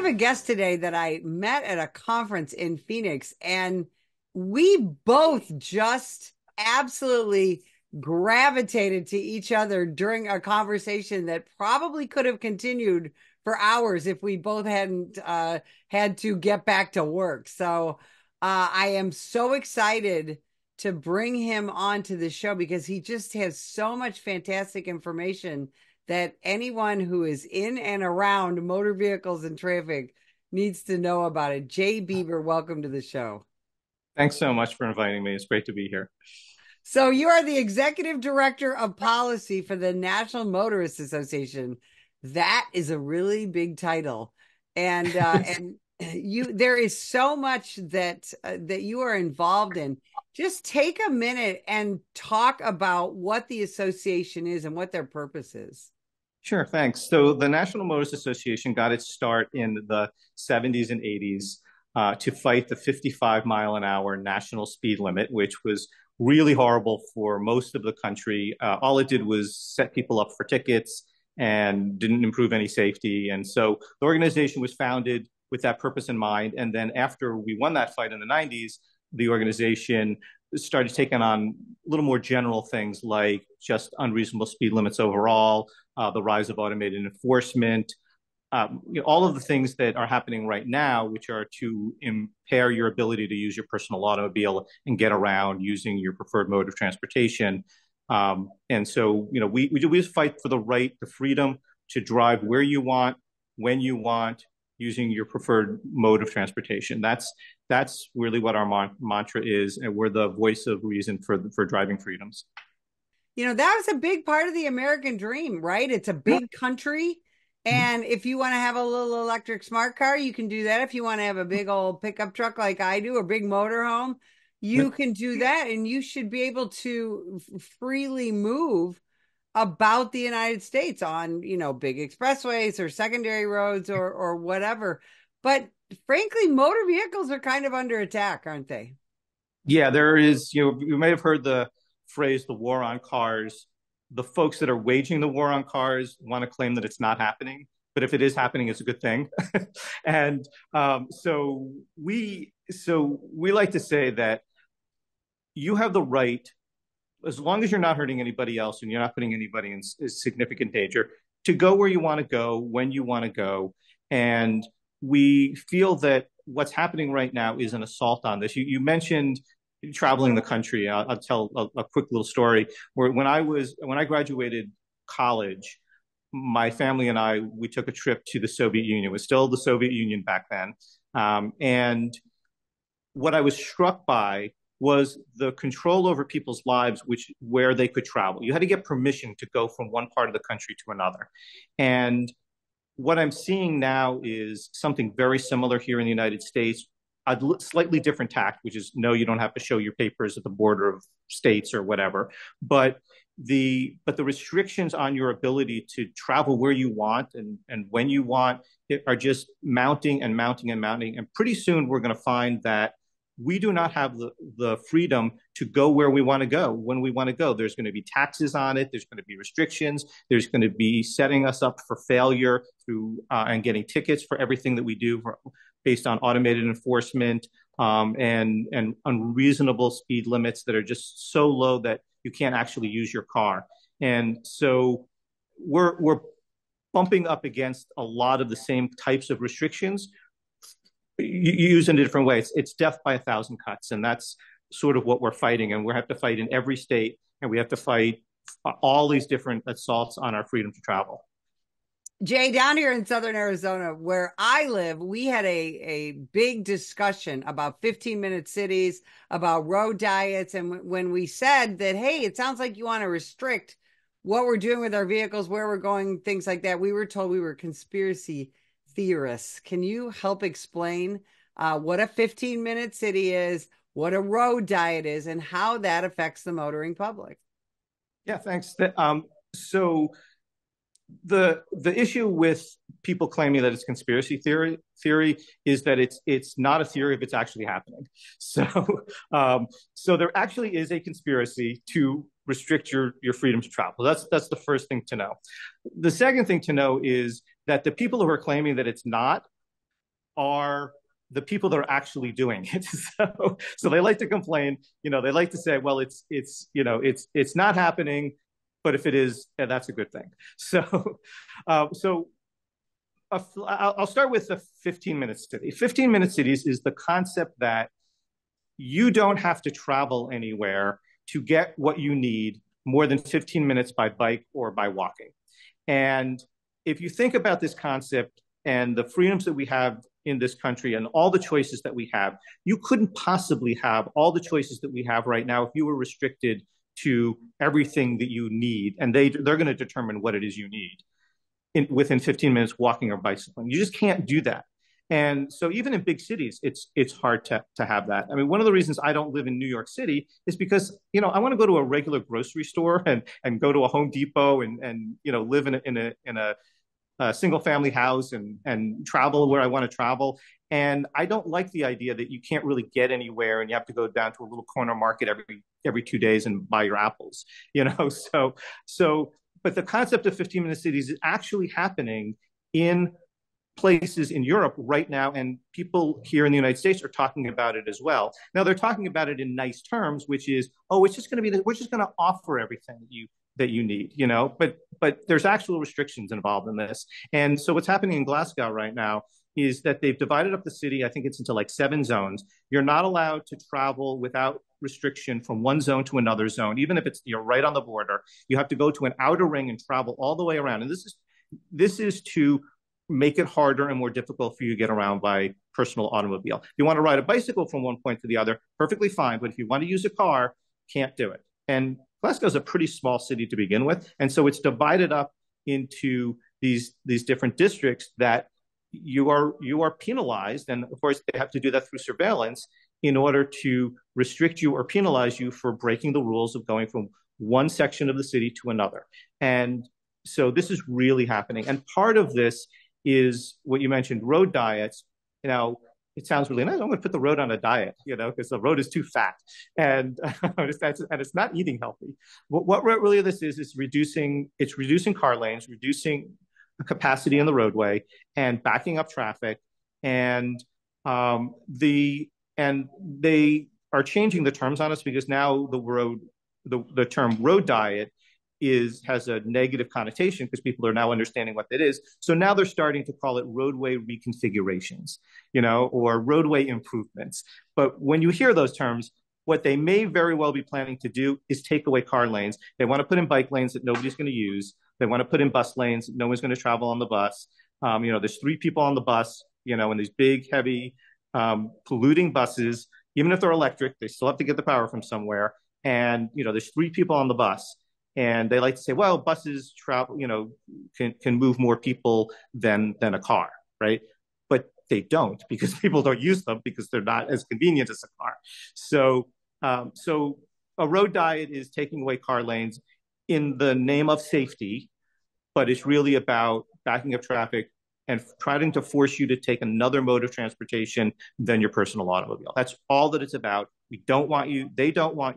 have a guest today that I met at a conference in Phoenix, and we both just absolutely gravitated to each other during a conversation that probably could have continued for hours if we both hadn't had to get back to work. So I am so excited to bring him onto the show because he just has so much fantastic information that anyone who is in and around motor vehicles and traffic needs to know about it. Jay Beeber, welcome to the show. Thanks so much for inviting me. It's great to be here. So you are the executive director of policy for the National Motorists Association. That is a really big title, and you there is so much that you are involved in. Just take a minute and talk about what the association is and what their purpose is. Sure, thanks. So the National Motors Association got its start in the 70s and 80s to fight the 55 mile an hour national speed limit, which was really horrible for most of the country. All it did was set people up for tickets and didn't improve any safety. And so the organization was founded with that purpose in mind. And then after we won that fight in the 90s, the organization started taking on a little more general things like just unreasonable speed limits overall, the rise of automated enforcement, all of the things that are happening right now, which are to impair your ability to use your personal automobile and get around using your preferred mode of transportation. And so, we fight for the right, the freedom to drive where you want, when you want, using your preferred mode of transportation. That's really what our mantra is, and we're the voice of reason for driving freedoms. That was a big part of the American dream, right? It's a big country. And if you want to have a little electric smart car, you can do that. If you want to have a big old pickup truck like I do, a big motorhome, you can do that. And you should be able to freely move about the United States on, big expressways or secondary roads or whatever. But frankly, motor vehicles are kind of under attack, aren't they? Yeah, there is, you may have heard the phrase the war on cars. The folks that are waging the war on cars want to claim that it's not happening, but if it is happening, it's a good thing. And so we like to say that you have the right, as long as you're not hurting anybody else and you're not putting anybody in significant danger, to go where you want to go, when you want to go. And we feel that what's happening right now is an assault on this. You mentioned traveling the country. I'll tell a quick little story where when I graduated college, my family and we took a trip to the Soviet Union. It was still the Soviet Union back then. And what I was struck by was the control over people's lives, where they could travel. You had to get permission to go from one part of the country to another. And what I'm seeing now is something very similar here in the United States, a slightly different tact, which is no, you don't have to show your papers at the border of states or whatever. But the restrictions on your ability to travel where you want and when you want are just mounting and mounting and mounting. And pretty soon we're going to find that we do not have the freedom to go where we want to go when we want to go. There's going to be taxes on it. There's going to be restrictions. There's going to be setting us up for failure through and getting tickets for everything that we do based on automated enforcement and unreasonable speed limits that are just so low that you can't actually use your car. And so we're bumping up against a lot of the same types of restrictions. You use in a different way. It's death by a thousand cuts, and that's sort of what we're fighting. And we have to fight in every state, and we have to fight all these different assaults on our freedom to travel. Jay, down here in Southern Arizona, where I live, we had a big discussion about 15-minute cities, about road diets. And when we said that, hey, it sounds like you want to restrict what we're doing with our vehicles, where we're going, things like that, we were told we were conspiracy theorists. Can you help explain what a 15-minute city is, what a road diet is, and how that affects the motoring public? Yeah, thanks. So the issue with people claiming that it's conspiracy theory is that it's not a theory if it's actually happening. So there actually is a conspiracy to restrict your freedom to travel. That's the first thing to know. The second thing to know is that the people who are claiming that it's not are the people that are actually doing it. So they like to complain. They like to say, well, it's not happening, but if it is, that's a good thing. So I'll start with the 15-minute city. 15-minute cities is the concept that you don't have to travel anywhere to get what you need more than 15 minutes by bike or by walking. And if you think about this concept and the freedoms that we have in this country and all the choices that we have, you couldn't possibly have all the choices that we have right now if you were restricted to everything that you need, and they're going to determine what it is you need within 15 minutes walking or bicycling. You just can't do that. And so even in big cities, it's hard to have that. I mean, one of the reasons I don't live in New York City is because, I want to go to a regular grocery store and go to a Home Depot and live in a single family house and travel where I want to travel. And I don't like the idea that you can't really get anywhere and you have to go down to a little corner market every 2 days and buy your apples, so but the concept of 15-minute cities is actually happening in places in Europe right now, and people here in the United States are talking about it as well. Now they're talking about it in nice terms, which is, oh, it's just going to be we're just going to offer everything that you need, but there's actual restrictions involved in this. And so what's happening in Glasgow right now is that they've divided up the city. I think it's into like 7 zones. You're not allowed to travel without restriction from one zone to another zone, even if you're right on the border. You have to go to an outer ring and travel all the way around. And this is to make it harder and more difficult for you to get around by personal automobile. If you want to ride a bicycle from one point to the other, perfectly fine. But if you want to use a car, can't do it. And Glasgow is a pretty small city to begin with. And so it's divided up into these different districts that you are penalized. And of course, they have to do that through surveillance in order to restrict you or penalize you for breaking the rules of going from one section of the city to another. And so this is really happening. And part of this is what you mentioned, road diets. It sounds really nice. I'm going to put the road on a diet, because the road is too fat, and it's not eating healthy. What really this is reducing car lanes, reducing capacity in the roadway, and backing up traffic. And they are changing the terms on us because now the term road diet has a negative connotation because people are now understanding what that is. So now they're starting to call it roadway reconfigurations, or roadway improvements. But when you hear those terms, what they may very well be planning to do is take away car lanes. They want to put in bike lanes that nobody's going to use. They want to put in bus lanes. No one's going to travel on the bus. There's 3 people on the bus, and these big, heavy, polluting buses. Even if they're electric, they still have to get the power from somewhere. And, there's 3 people on the bus. And they like to say, well, buses travel, can move more people than a car, right? But they don't, because people don't use them because they're not as convenient as a car. So a road diet is taking away car lanes in the name of safety, but it's really about backing up traffic and trying to force you to take another mode of transportation than your personal automobile. That's all that it's about. They don't want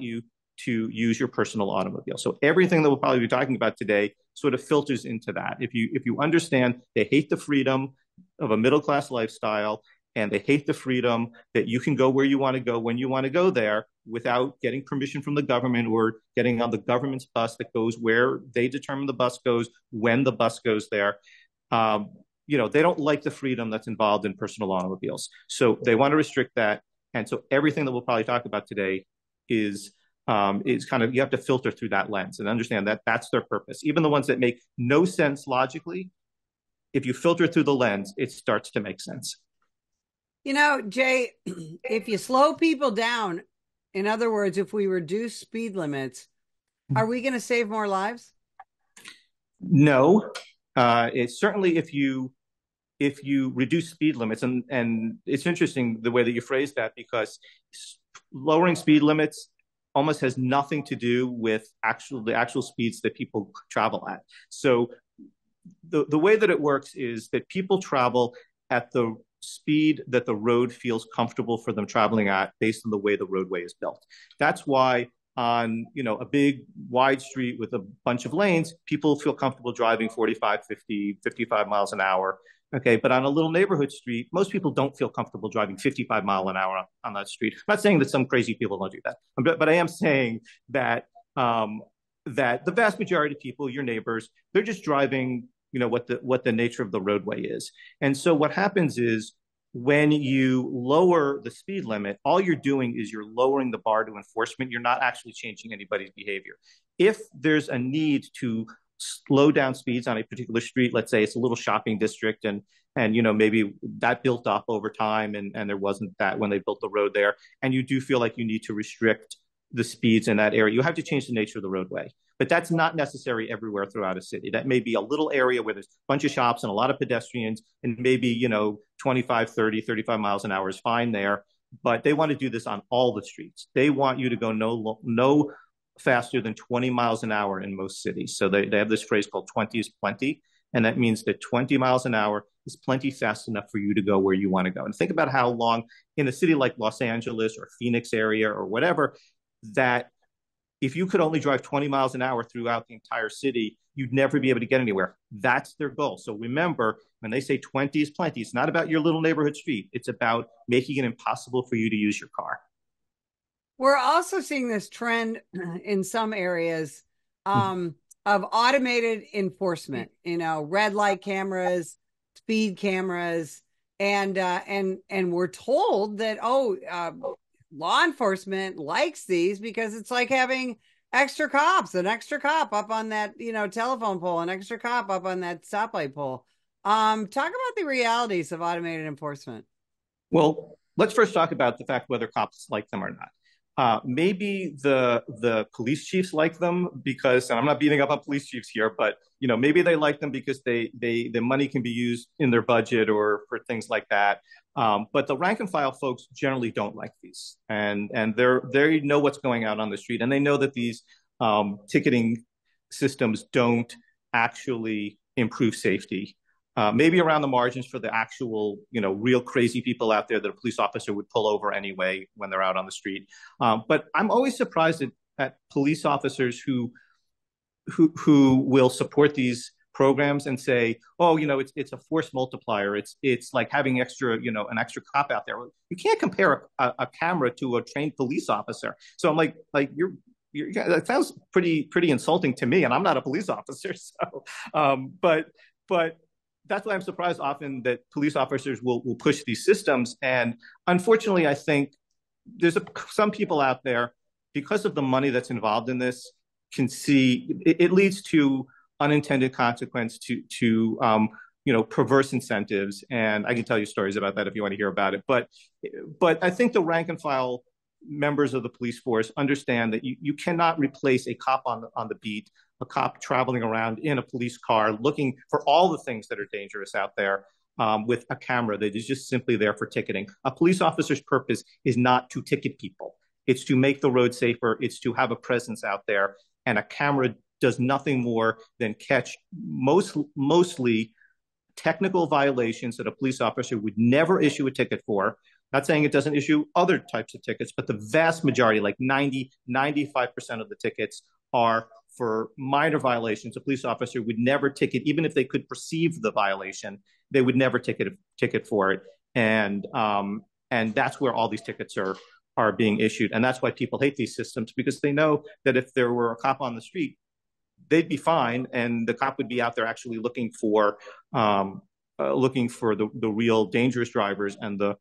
you to use your personal automobile. So everything that we'll probably be talking about today sort of filters into that. If you understand they hate the freedom of a middle-class lifestyle, and they hate the freedom that you can go where you want to go when you want to go there without getting permission from the government or getting on the government's bus that goes where they determine the bus goes, when the bus goes there. They don't like the freedom that's involved in personal automobiles. So they want to restrict that. And so everything that we'll probably talk about today is kind of, you have to filter through that lens and understand that that's their purpose. Even the ones that make no sense logically, if you filter through the lens, it starts to make sense. Jay, if you slow people down, in other words, if we reduce speed limits, are we going to save more lives? No. It's certainly if you reduce speed limits, and it's interesting the way that you phrase that, because lowering speed limits almost has nothing to do with the actual speeds that people travel at. So the way that it works is that people travel at the speed that the road feels comfortable for them traveling at based on the way the roadway is built. That's why on a big wide street with a bunch of lanes, people feel comfortable driving 45, 50, 55 miles an hour Okay, but on a little neighborhood street, most people don't feel comfortable driving 55 mile an hour on that street. I'm not saying that some crazy people don't do that, but I am saying that that the vast majority of people, your neighbors, they're just driving, what the nature of the roadway is. And so what happens is when you lower the speed limit, all you're doing is you're lowering the bar to enforcement. You're not actually changing anybody's behavior. If there's a need to slow down speeds on a particular street, let's say it's a little shopping district, and maybe that built up over time, and there wasn't that when they built the road there, and you do feel like you need to restrict the speeds in that area, you have to change the nature of the roadway. But that's not necessary everywhere throughout a city. That may be a little area where there's a bunch of shops and a lot of pedestrians, and maybe 25, 30, 35 miles an hour is fine there. But they want to do this on all the streets. They want you to go no faster than 20 miles an hour in most cities. So they have this phrase called 20 is plenty. And that means that 20 miles an hour is plenty fast enough for you to go where you want to go. And think about how long in a city like Los Angeles or Phoenix area or whatever, that if you could only drive 20 miles an hour throughout the entire city, you'd never be able to get anywhere. That's their goal. So remember, when they say 20 is plenty, it's not about your little neighborhood street. It's about making it impossible for you to use your car. We're also seeing this trend in some areas of automated enforcement, red light cameras, speed cameras, and we're told that law enforcement likes these because it's like having extra cops, an extra cop up on that, telephone pole, an extra cop up on that stoplight pole. Talk about the realities of automated enforcement. Well, let's first talk about the fact whether cops like them or not. Maybe the police chiefs like them because, and I'm not beating up on police chiefs here, but maybe they like them because the money can be used in their budget or for things like that. But the rank and file folks generally don't like these, and they know what's going on the street, and they know that these ticketing systems don't actually improve safety. Maybe around the margins for the actual, real crazy people out there that a police officer would pull over anyway when they're out on the street. But I'm always surprised at police officers who will support these programs and say, oh, it's a force multiplier. It's like having an extra cop out there. You can't compare a camera to a trained police officer. So I'm like that sounds pretty insulting to me, and I'm not a police officer. So, but that's why I'm surprised often that police officers will push these systems. And unfortunately, I think there's some people out there, because of the money that's involved in this, can see it leads to unintended consequence, to perverse incentives. And I can tell you stories about that if you want to hear about it. But I think the rank and file members of the police force understand that you cannot replace a cop on the beat, a cop traveling around in a police car looking for all the things that are dangerous out there, with a camera that is just simply there for ticketing. A police officer's purpose is not to ticket people. It's to make the road safer. It's to have a presence out there. And a camera does nothing more than catch mostly technical violations that a police officer would never issue a ticket for. Not saying it doesn't issue other types of tickets, but the vast majority, like 95% of the tickets, are for minor violations. A police officer would never ticket, even if they could perceive the violation, they would never ticket for it. And that's where all these tickets are being issued. And that's why people hate these systems, because they know that if there were a cop on the street, they'd be fine, and the cop would be out there actually looking for the real dangerous drivers and the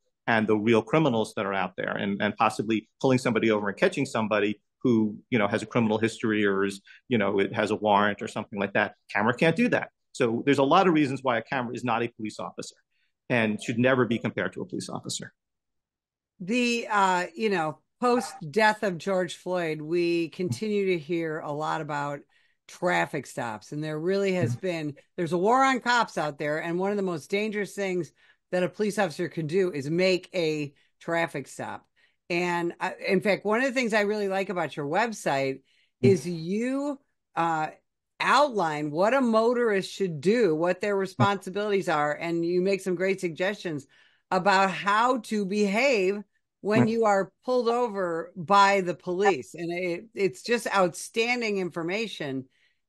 real criminals that are out there, and possibly pulling somebody over and catching somebody who has a criminal history or is it has a warrant or something like that. Camera can't do that. So there's a lot of reasons why a camera is not a police officer and should never be compared to a police officer. The post death of George Floyd, we continue to hear a lot about traffic stops, and there really has been, there's a war on cops out there, and one of the most dangerous things that a police officer can do is make a traffic stop. And in fact, one of the things I really like about your website is you outline what a motorist should do, what their responsibilities are, and you make some great suggestions about how to behave when you are pulled over by the police. And it's just outstanding information.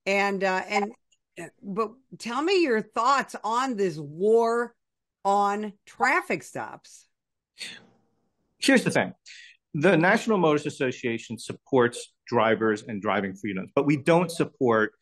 And But tell me your thoughts on this war on traffic stops. Here's the thing. The National Motorists Association supports drivers and driving freedoms, but we don't support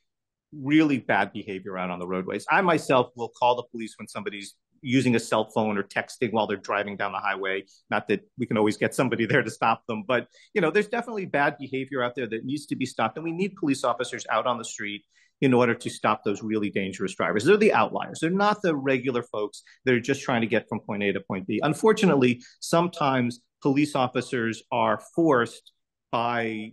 really bad behavior out on the roadways. I myself will call the police when somebody's using a cell phone or texting while they're driving down the highway. Not that we can always get somebody there to stop them, but there's definitely bad behavior out there that needs to be stopped, and we need police officers out on the street in order to stop those really dangerous drivers. They're the outliers. They're not the regular folks that are just trying to get from point A to point B. Unfortunately, sometimes police officers are forced by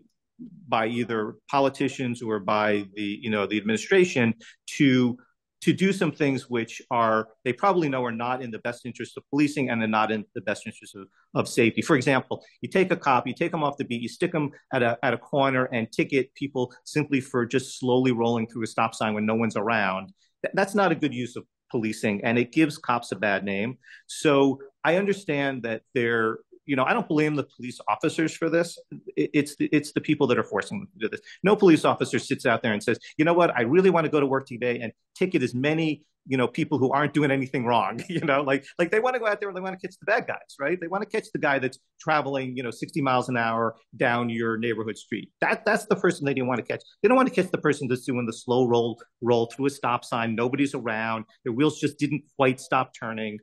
either politicians or by the administration to do some things which are they probably know are not in the best interest of policing and are not in the best interest of safety. For example, you take a cop, you take them off the beat, you stick them at a corner and ticket people simply for just slowly rolling through a stop sign when no one's around. That's not a good use of policing, and it gives cops a bad name. So I understand that I don't blame the police officers for this. It's the people that are forcing them to do this. No police officer sits out there and says, you know what, I really want to go to work today and ticket as many people who aren't doing anything wrong. Like they want to go out there and they want to catch the bad guys, right? They want to catch the guy that's traveling 60 miles an hour down your neighborhood street. That's the person they don't want to catch. They don't want to catch the person that's doing the slow roll through a stop sign. Nobody's around. Their wheels just didn't quite stop turning.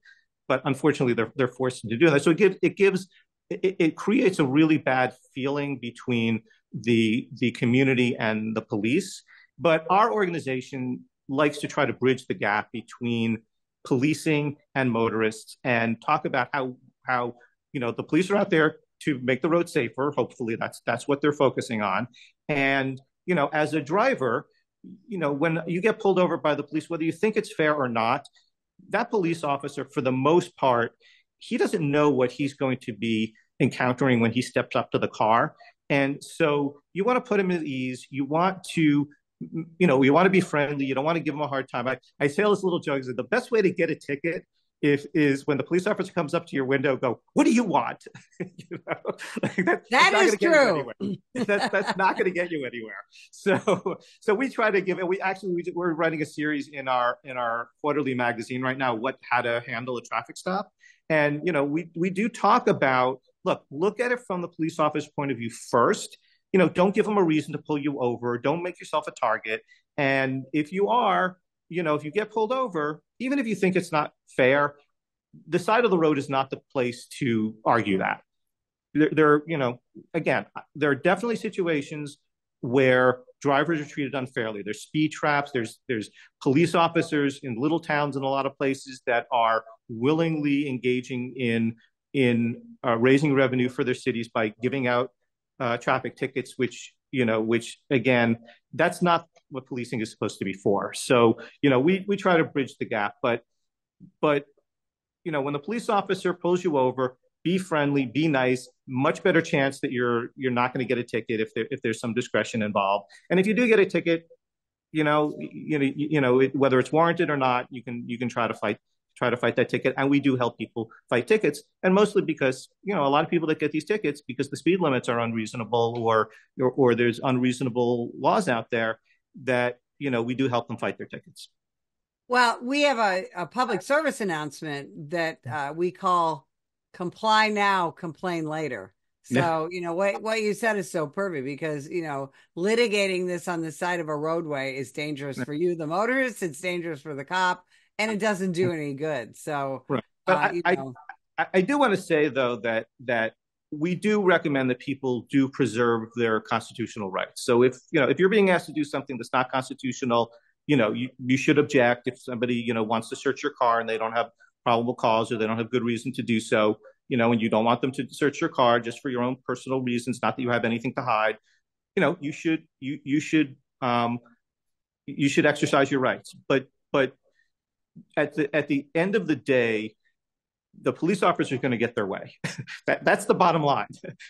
But unfortunately, they're forced to do that. So it creates a really bad feeling between the community and the police. But our organization likes to try to bridge the gap between policing and motorists and talk about how the police are out there to make the road safer. Hopefully, that's what they're focusing on. And as a driver, when you get pulled over by the police, whether you think it's fair or not, that police officer, for the most part, he doesn't know what he's going to be encountering when he steps up to the car. And so you want to put him at ease. You want to be friendly. You don't want to give him a hard time. I say all this little jokes that the best way to get a ticket is when the police officer comes up to your window, go, what do you want? That is true. That's not going to get you anywhere. So we try to give it. We're writing a series in our quarterly magazine right now, how to handle a traffic stop. And we do talk about, look at it from the police officer's point of view first. Don't give them a reason to pull you over. Don't make yourself a target. And if you get pulled over, even if you think it's not fair, the side of the road is not the place to argue that. Again, there are definitely situations where drivers are treated unfairly. There's speed traps. There's police officers in little towns in a lot of places that are willingly engaging in raising revenue for their cities by giving out traffic tickets, which again, that's not what policing is supposed to be for. So we try to bridge the gap, but when the police officer pulls you over, be friendly, be nice. Much better chance that you're not going to get a ticket if there's some discretion involved. And if you do get a ticket, whether it's warranted or not, you can try to fight that ticket. And we do help people fight tickets, and mostly because a lot of people that get these tickets because the speed limits are unreasonable or there's unreasonable laws out there that we do help them fight their tickets. Well, we have a public service announcement that we call "Comply Now, Complain Later." So, what you said is so perfect because, litigating this on the side of a roadway is dangerous for you, the motorist, it's dangerous for the cop, and it doesn't do any good. So, right. But I do want to say, though, that we do recommend that people do preserve their constitutional rights. So if you're being asked to do something that's not constitutional, you should object. If somebody, wants to search your car and they don't have probable cause or they don't have good reason to do so, and you don't want them to search your car just for your own personal reasons, not that you have anything to hide, you should exercise your rights. But at the end of the day, the police officer is going to get their way. That's the bottom line.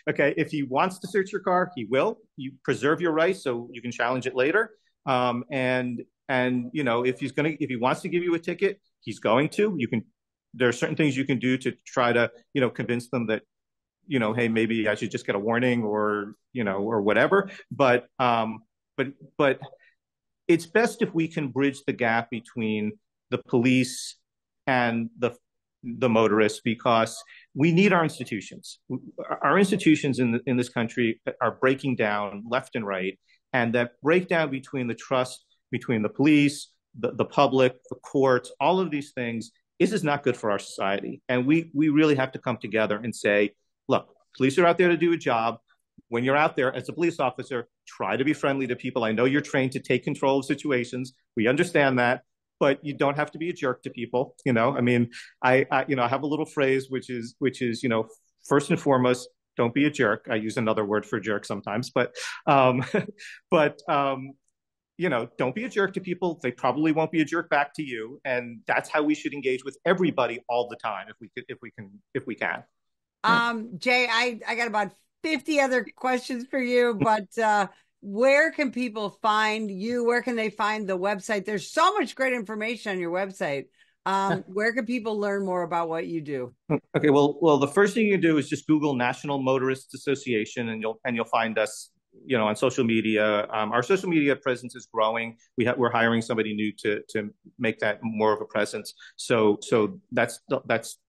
Okay. If he wants to search your car, he will. You preserve your rights so you can challenge it later. And if he wants to give you a ticket, he's going to. There are certain things you can do to try to, convince them that, hey, maybe I should just get a warning or whatever. But it's best if we can bridge the gap between the police and the motorists, because we need our institutions. Our institutions in this country are breaking down left and right, and that breakdown between the trust between the police, the public, the courts, all of these things, is not good for our society. And we really have to come together and say, look, police are out there to do a job. When you're out there as a police officer, try to be friendly to people. I know you're trained to take control of situations. We understand that, but you don't have to be a jerk to people. I mean, I have a little phrase, which is, first and foremost, don't be a jerk. I use another word for jerk sometimes, but don't be a jerk to people. They probably won't be a jerk back to you. And that's how we should engage with everybody all the time, if we can. Jay, I got about 50 other questions for you, but where can people find you? Where can they find the website? There's so much great information on your website. Where can people learn more about what you do? Okay, well, the first thing you do is just Google National Motorists Association, and you'll find us, on social media. Our social media presence is growing. We're hiring somebody new to make that more of a presence. So that's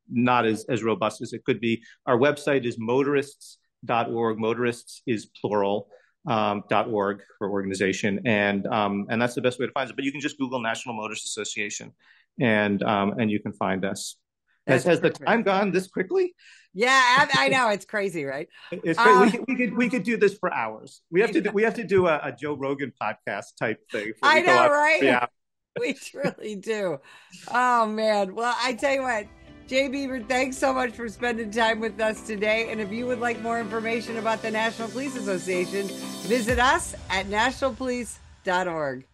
not as robust as it could be. Our website is motorists.org. Motorists is plural. .org for organization, and that's the best way to find us. But you can just Google National Motorists Association, and you can find us. Has the time gone this quickly? Yeah, I know, it's crazy, right? It's great. We could do this for hours. We have to do a Joe Rogan podcast type thing. I know, right? We truly do. Oh man. Well, I tell you what, Jay Beeber, thanks so much for spending time with us today. And if you would like more information about the National Police Association, visit us at nationalpolice.org.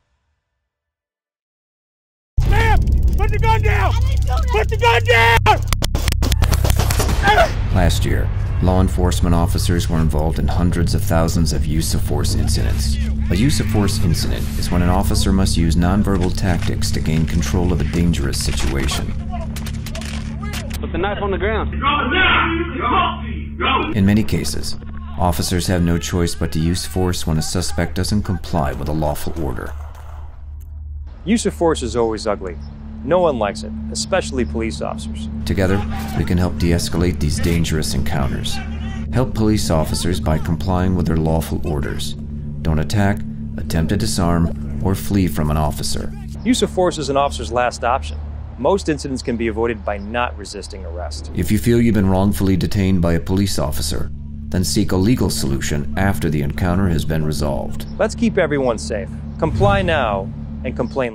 Ma'am, put the gun down! Put the gun down! Last year, law enforcement officers were involved in hundreds of thousands of use of force incidents. A use of force incident is when an officer must use nonverbal tactics to gain control of a dangerous situation. Put the knife on the ground. In many cases, officers have no choice but to use force when a suspect doesn't comply with a lawful order. Use of force is always ugly. No one likes it, especially police officers. Together, we can help de-escalate these dangerous encounters. Help police officers by complying with their lawful orders. Don't attack, attempt to disarm, or flee from an officer. Use of force is an officer's last option. Most incidents can be avoided by not resisting arrest. If you feel you've been wrongfully detained by a police officer, then seek a legal solution after the encounter has been resolved. Let's keep everyone safe. Comply now and complain later.